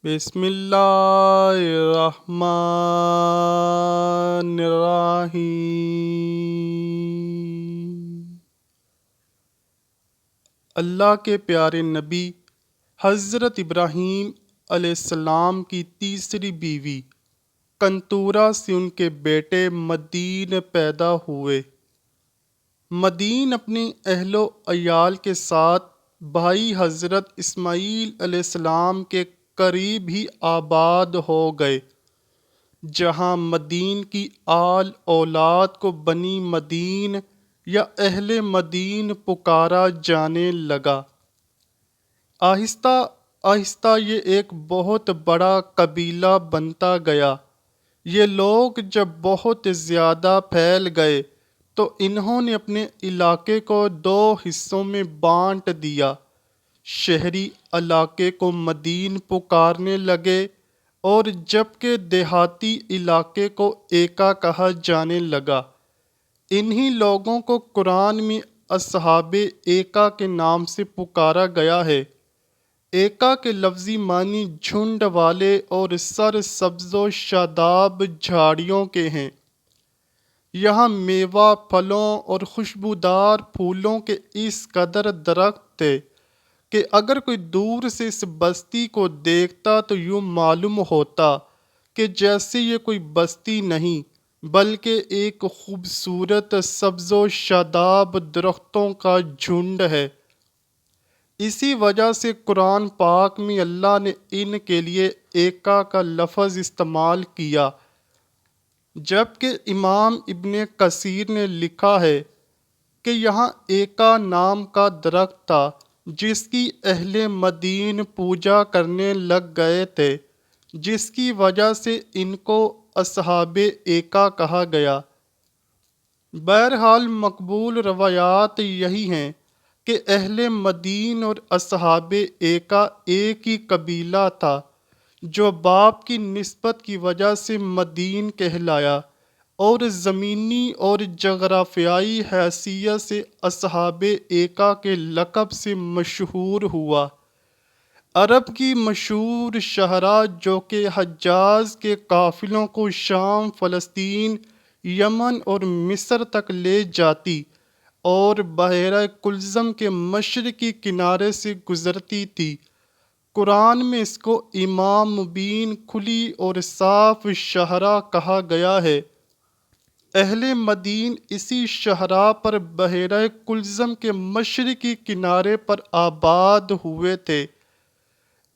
بسم اللہ الرحمن الرحیم۔ اللہ کے پیارے نبی حضرت ابراہیم علیہ السلام کی تیسری بیوی کنتورہ سے ان کے بیٹے مدین پیدا ہوئے۔ مدین اپنے اہل و عیال کے ساتھ بھائی حضرت اسماعیل علیہ السلام کے قریب ہی آباد ہو گئے، جہاں مدین کی آل اولاد کو بنی مدین یا اہل مدین پکارا جانے لگا۔ آہستہ آہستہ یہ ایک بہت بڑا قبیلہ بنتا گیا۔ یہ لوگ جب بہت زیادہ پھیل گئے تو انہوں نے اپنے علاقے کو دو حصوں میں بانٹ دیا۔ شہری علاقے کو مدین پکارنے لگے اور جبکہ دیہاتی علاقے کو ایکا کہا جانے لگا۔ انہی لوگوں کو قرآن میں اصحاب ایکا کے نام سے پکارا گیا ہے۔ ایکا کے لفظی معنی جھنڈ والے اور سر سبز و شاداب جھاڑیوں کے ہیں۔ یہاں میوہ پھلوں اور خوشبودار پھولوں کے اس قدر درخت تھے کہ اگر کوئی دور سے اس بستی کو دیکھتا تو یوں معلوم ہوتا کہ جیسے یہ کوئی بستی نہیں بلکہ ایک خوبصورت سبز و شاداب درختوں کا جھنڈ ہے۔ اسی وجہ سے قرآن پاک میں اللہ نے ان کے لیے ایکا کا لفظ استعمال کیا، جبکہ امام ابن کثیر نے لکھا ہے کہ یہاں ایکا نام کا درخت تھا جس کی اہل مدین پوجا کرنے لگ گئے تھے، جس کی وجہ سے ان کو اصحاب ایکا کہا گیا۔ بہرحال مقبول روایات یہی ہیں کہ اہل مدین اور اصحاب ایکا ایک ہی قبیلہ تھا، جو باپ کی نسبت کی وجہ سے مدین کہلایا اور زمینی اور جغرافیائی حیثیت سے اصحاب ایکا کے لقب سے مشہور ہوا۔ عرب کی مشہور شاہراہ جو کہ حجاز کے قافلوں کو شام، فلسطین، یمن اور مصر تک لے جاتی اور بحیرہ کلزم کے مشرقی کنارے سے گزرتی تھی، قرآن میں اس کو امام مبین، کھلی اور صاف شاہراہ کہا گیا ہے۔ اہل مدین اسی شاہراہ پر بحیرہ کلزم کے مشرقی کنارے پر آباد ہوئے تھے۔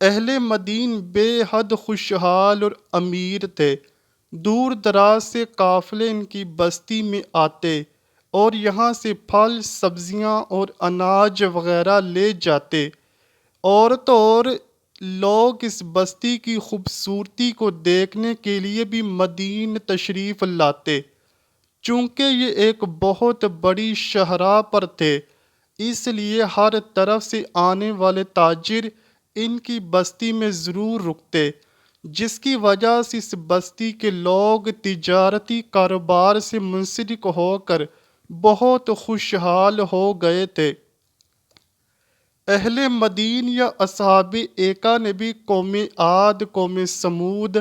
اہل مدین بے حد خوشحال اور امیر تھے۔ دور دراز سے قافلے ان کی بستی میں آتے اور یہاں سے پھل، سبزیاں اور اناج وغیرہ لے جاتے۔ عورتیں اور لوگ اس بستی کی خوبصورتی کو دیکھنے کے لیے بھی مدین تشریف لاتے۔ چونکہ یہ ایک بہت بڑی شاہراہ پر تھے، اس لیے ہر طرف سے آنے والے تاجر ان کی بستی میں ضرور رکتے، جس کی وجہ سے اس بستی کے لوگ تجارتی کاروبار سے منسلک ہو کر بہت خوشحال ہو گئے تھے۔ اہل مدین یا اصحاب ایکا نے بھی قوم عاد، قوم سمود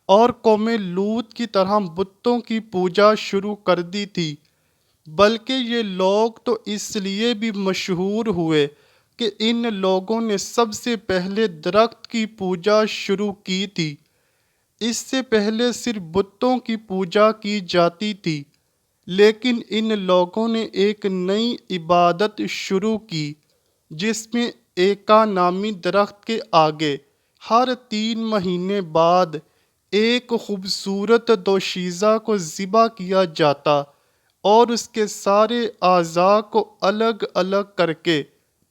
اور قوم لوط کی طرح بتوں کی پوجا شروع کر دی تھی، بلکہ یہ لوگ تو اس لیے بھی مشہور ہوئے کہ ان لوگوں نے سب سے پہلے درخت کی پوجا شروع کی تھی۔ اس سے پہلے صرف بتوں کی پوجا کی جاتی تھی، لیکن ان لوگوں نے ایک نئی عبادت شروع کی جس میں ایکا نامی درخت کے آگے ہر 3 مہینے بعد ایک خوبصورت دوشیزہ کو ذبح کیا جاتا اور اس کے سارے اعضاء کو الگ الگ کر کے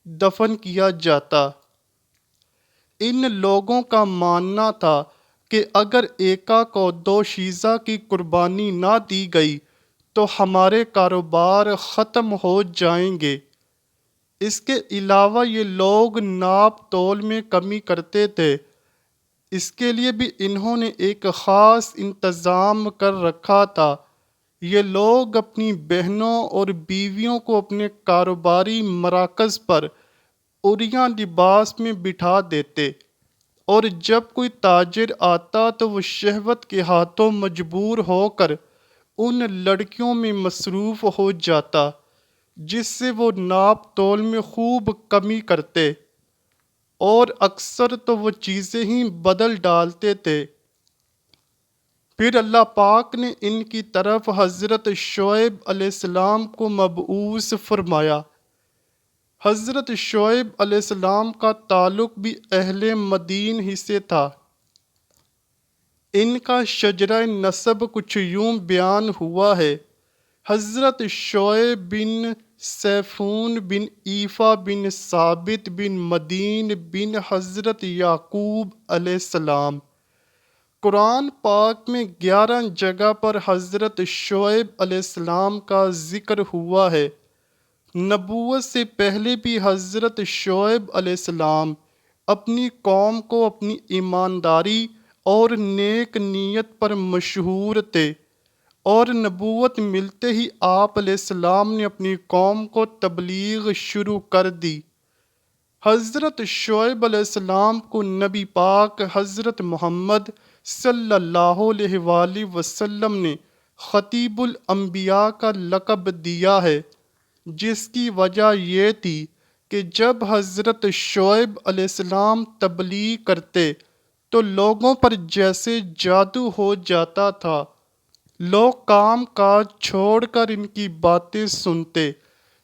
دفن کیا جاتا۔ ان لوگوں کا ماننا تھا کہ اگر ایکا کو دوشیزہ کی قربانی نہ دی گئی تو ہمارے کاروبار ختم ہو جائیں گے۔ اس کے علاوہ یہ لوگ ناپ تول میں کمی کرتے تھے، اس کے لیے بھی انہوں نے ایک خاص انتظام کر رکھا تھا۔ یہ لوگ اپنی بہنوں اور بیویوں کو اپنے کاروباری مراکز پر عریاں لباس میں بٹھا دیتے اور جب کوئی تاجر آتا تو وہ شہوت کے ہاتھوں مجبور ہو کر ان لڑکیوں میں مصروف ہو جاتا جس سے وہ ناپ تول میں خوب کمی کرتے، اور اکثر تو وہ چیزیں ہی بدل ڈالتے تھے۔ پھر اللہ پاک نے ان کی طرف حضرت شعیب علیہ السلام کو مبعوث فرمایا۔ حضرت شعیب علیہ السلام کا تعلق بھی اہل مدین ہی سے تھا۔ ان کا شجرہ نسب کچھ یوں بیان ہوا ہے: حضرت شعیب بن سیفون بن ایفا بن ثابت بن مدین بن حضرت یعقوب علیہ السلام۔ قرآن پاک میں 11 جگہ پر حضرت شعیب علیہ السلام کا ذکر ہوا ہے۔ نبوت سے پہلے بھی حضرت شعیب علیہ السلام اپنی قوم کو اپنی ایمانداری اور نیک نیت پر مشہور تھے، اور نبوت ملتے ہی آپ علیہ السلام نے اپنی قوم کو تبلیغ شروع کر دی۔ حضرت شعیب علیہ السلام کو نبی پاک حضرت محمد صلی اللہ علیہ وآلہ وسلم نے خطیب الانبیاء کا لقب دیا ہے، جس کی وجہ یہ تھی کہ جب حضرت شعیب علیہ السلام تبلیغ کرتے تو لوگوں پر جیسے جادو ہو جاتا تھا۔ لوگ کام کاج چھوڑ کر ان کی باتیں سنتے،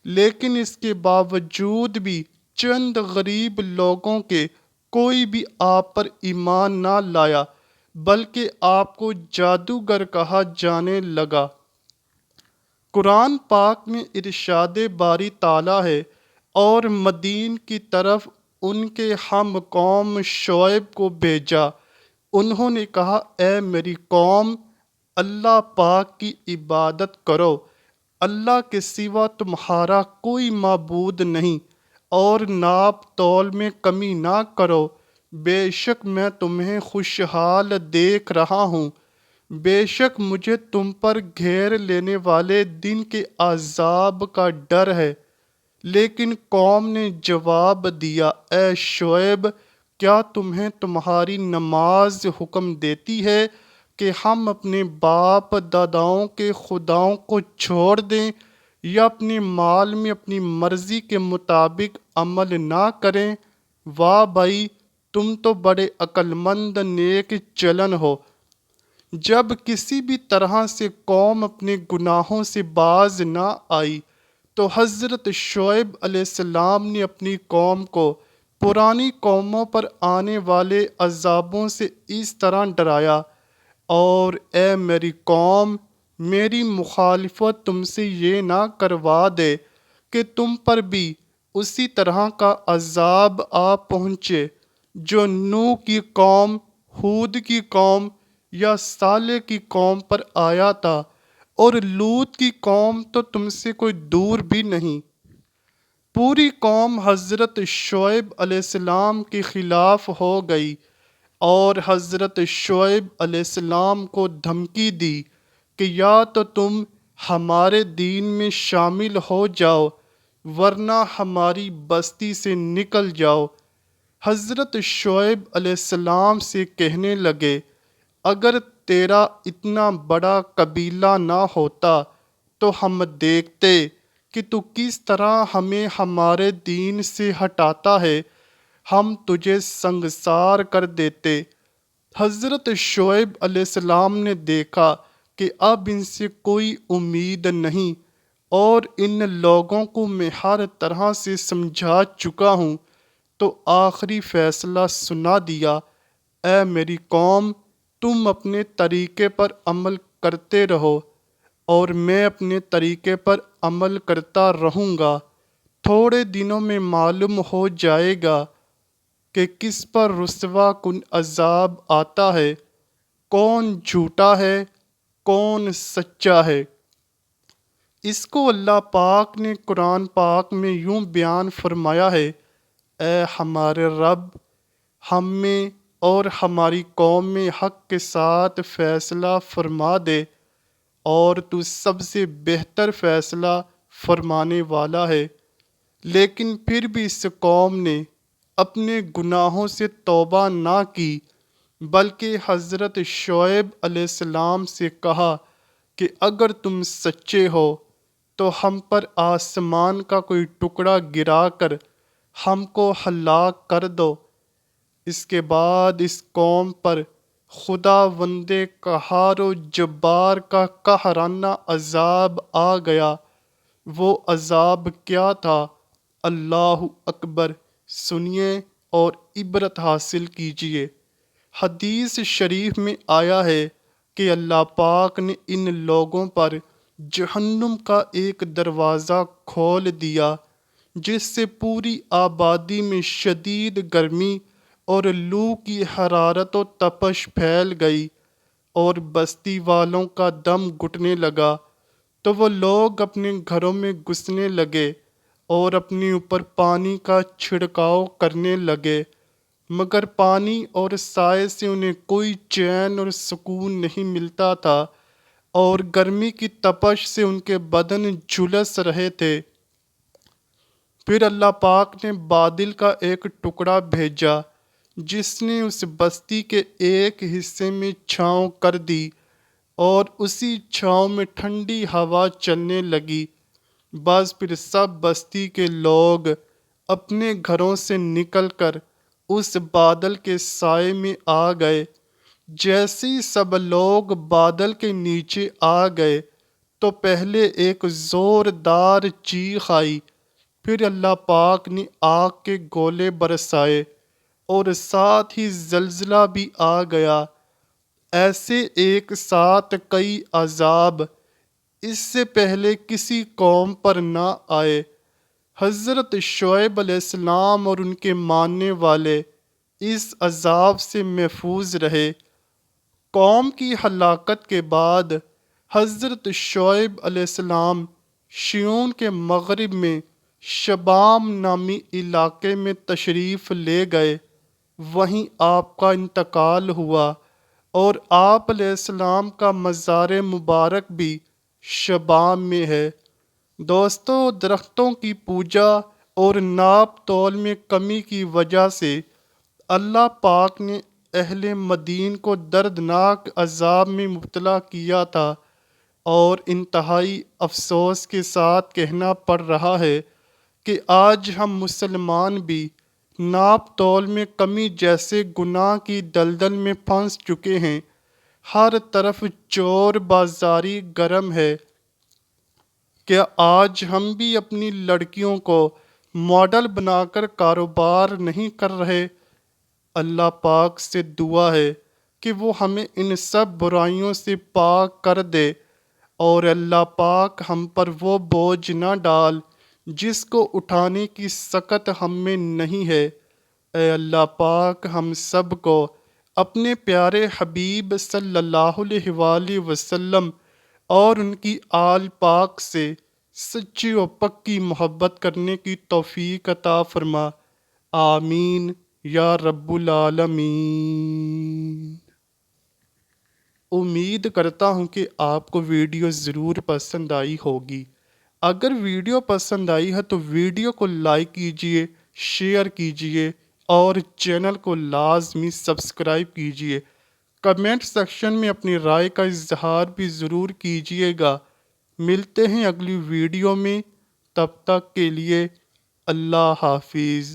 لیکن اس کے باوجود بھی چند غریب لوگوں کے کوئی بھی آپ پر ایمان نہ لایا، بلکہ آپ کو جادوگر کہا جانے لگا۔ قرآن پاک میں ارشاد باری تعالیٰ ہے: اور مدین کی طرف ان کے ہم قوم شعیب کو بھیجا، انہوں نے کہا اے میری قوم، اللہ پاک کی عبادت کرو، اللہ کے سوا تمہارا کوئی معبود نہیں، اور ناپ تول میں کمی نہ کرو، بے شک میں تمہیں خوشحال دیکھ رہا ہوں، بے شک مجھے تم پر گھیر لینے والے دن کے عذاب کا ڈر ہے۔ لیکن قوم نے جواب دیا اے شعیب، کیا تمہیں تمہاری نماز حکم دیتی ہے کہ ہم اپنے باپ داداؤں کے خداؤں کو چھوڑ دیں یا اپنے مال میں اپنی مرضی کے مطابق عمل نہ کریں؟ واہ بھائی، تم تو بڑے عقل مند نیک چلن ہو۔ جب کسی بھی طرح سے قوم اپنے گناہوں سے باز نہ آئی تو حضرت شعیب علیہ السلام نے اپنی قوم کو پرانی قوموں پر آنے والے عذابوں سے اس طرح ڈرایا: اور اے میری قوم، میری مخالفت تم سے یہ نہ کروا دے کہ تم پر بھی اسی طرح کا عذاب آ پہنچے جو نوح کی قوم، ہود کی قوم یا صالح کی قوم پر آیا تھا، اور لوط کی قوم تو تم سے کوئی دور بھی نہیں۔ پوری قوم حضرت شعیب علیہ السلام کے خلاف ہو گئی، اور حضرت شعیب علیہ السلام کو دھمکی دی کہ یا تو تم ہمارے دین میں شامل ہو جاؤ ورنہ ہماری بستی سے نکل جاؤ۔ حضرت شعیب علیہ السلام سے کہنے لگے اگر تیرا اتنا بڑا قبیلہ نہ ہوتا تو ہم دیکھتے کہ تو کس طرح ہمیں ہمارے دین سے ہٹاتا ہے، ہم تجھے سنگسار کر دیتے۔ حضرت شعیب علیہ السلام نے دیکھا کہ اب ان سے کوئی امید نہیں، اور ان لوگوں کو میں ہر طرح سے سمجھا چکا ہوں، تو آخری فیصلہ سنا دیا: اے میری قوم، تم اپنے طریقے پر عمل کرتے رہو اور میں اپنے طریقے پر عمل کرتا رہوں گا۔ تھوڑے دنوں میں معلوم ہو جائے گا کہ کس پر رسوا کن عذاب آتا ہے، کون جھوٹا ہے، کون سچا ہے۔ اس کو اللہ پاک نے قرآن پاک میں یوں بیان فرمایا ہے: اے ہمارے رب، ہم میں اور ہماری قوم میں حق کے ساتھ فیصلہ فرما دے، اور تو سب سے بہتر فیصلہ فرمانے والا ہے۔ لیکن پھر بھی اس قوم نے اپنے گناہوں سے توبہ نہ کی، بلکہ حضرت شعیب علیہ السلام سے کہا کہ اگر تم سچے ہو تو ہم پر آسمان کا کوئی ٹکڑا گرا کر ہم کو ہلاک کر دو۔ اس کے بعد اس قوم پر خداوند قہار و جبار کا قہرانہ عذاب آ گیا۔ وہ عذاب کیا تھا؟ اللہ اکبر! سنیے اور عبرت حاصل کیجیے۔ حدیث شریف میں آیا ہے کہ اللہ پاک نے ان لوگوں پر جہنم کا ایک دروازہ کھول دیا، جس سے پوری آبادی میں شدید گرمی اور لو کی حرارت و تپش پھیل گئی اور بستی والوں کا دم گھٹنے لگا، تو وہ لوگ اپنے گھروں میں گھسنے لگے اور اپنے اوپر پانی کا چھڑکاؤ کرنے لگے، مگر پانی اور سائے سے انہیں کوئی چین اور سکون نہیں ملتا تھا، اور گرمی کی تپش سے ان کے بدن جھلس رہے تھے۔ پھر اللہ پاک نے بادل کا ایک ٹکڑا بھیجا، جس نے اس بستی کے ایک حصے میں چھاؤں کر دی، اور اسی چھاؤں میں ٹھنڈی ہوا چلنے لگی۔ بس پھر سب بستی کے لوگ اپنے گھروں سے نکل کر اس بادل کے سائے میں آ گئے۔ جیسے ہی سب لوگ بادل کے نیچے آ گئے تو پہلے ایک زوردار چیخ آئی، پھر اللہ پاک نے آگ کے گولے برسائے اور ساتھ ہی زلزلہ بھی آ گیا۔ ایسے ایک ساتھ کئی عذاب اس سے پہلے کسی قوم پر نہ آئے۔ حضرت شعیب علیہ السلام اور ان کے ماننے والے اس عذاب سے محفوظ رہے۔ قوم کی ہلاکت کے بعد حضرت شعیب علیہ السلام شیون کے مغرب میں شبام نامی علاقے میں تشریف لے گئے۔ وہیں آپ کا انتقال ہوا، اور آپ علیہ السلام کا مزار مبارک بھی شبام میں ہے۔ دوستو، درختوں کی پوجا اور ناپ تول میں کمی کی وجہ سے اللہ پاک نے اہل مدین کو دردناک عذاب میں مبتلا کیا تھا، اور انتہائی افسوس کے ساتھ کہنا پڑ رہا ہے کہ آج ہم مسلمان بھی ناپ تول میں کمی جیسے گناہ کی دلدل میں پھنس چکے ہیں۔ ہر طرف چور بازاری گرم ہے۔ کیا آج ہم بھی اپنی لڑکیوں کو ماڈل بنا کر کاروبار نہیں کر رہے؟ اللہ پاک سے دعا ہے کہ وہ ہمیں ان سب برائیوں سے پاک کر دے، اور اللہ پاک ہم پر وہ بوجھ نہ ڈال جس کو اٹھانے کی سکت ہم میں نہیں ہے۔ اے اللہ پاک ہم سب کو اپنے پیارے حبیب صلی اللہ علیہ وآلہ وسلم اور ان کی آل پاک سے سچی و پکی محبت کرنے کی توفیق عطا فرما۔ آمین یا رب العالمین۔ امید کرتا ہوں کہ آپ کو ویڈیو ضرور پسند آئی ہوگی۔ اگر ویڈیو پسند آئی ہے تو ویڈیو کو لائک کیجئے، شیئر کیجئے اور چینل کو لازمی سبسکرائب کیجئے۔ کمنٹ سیکشن میں اپنی رائے کا اظہار بھی ضرور کیجئے گا۔ ملتے ہیں اگلی ویڈیو میں، تب تک کے لیے اللہ حافظ۔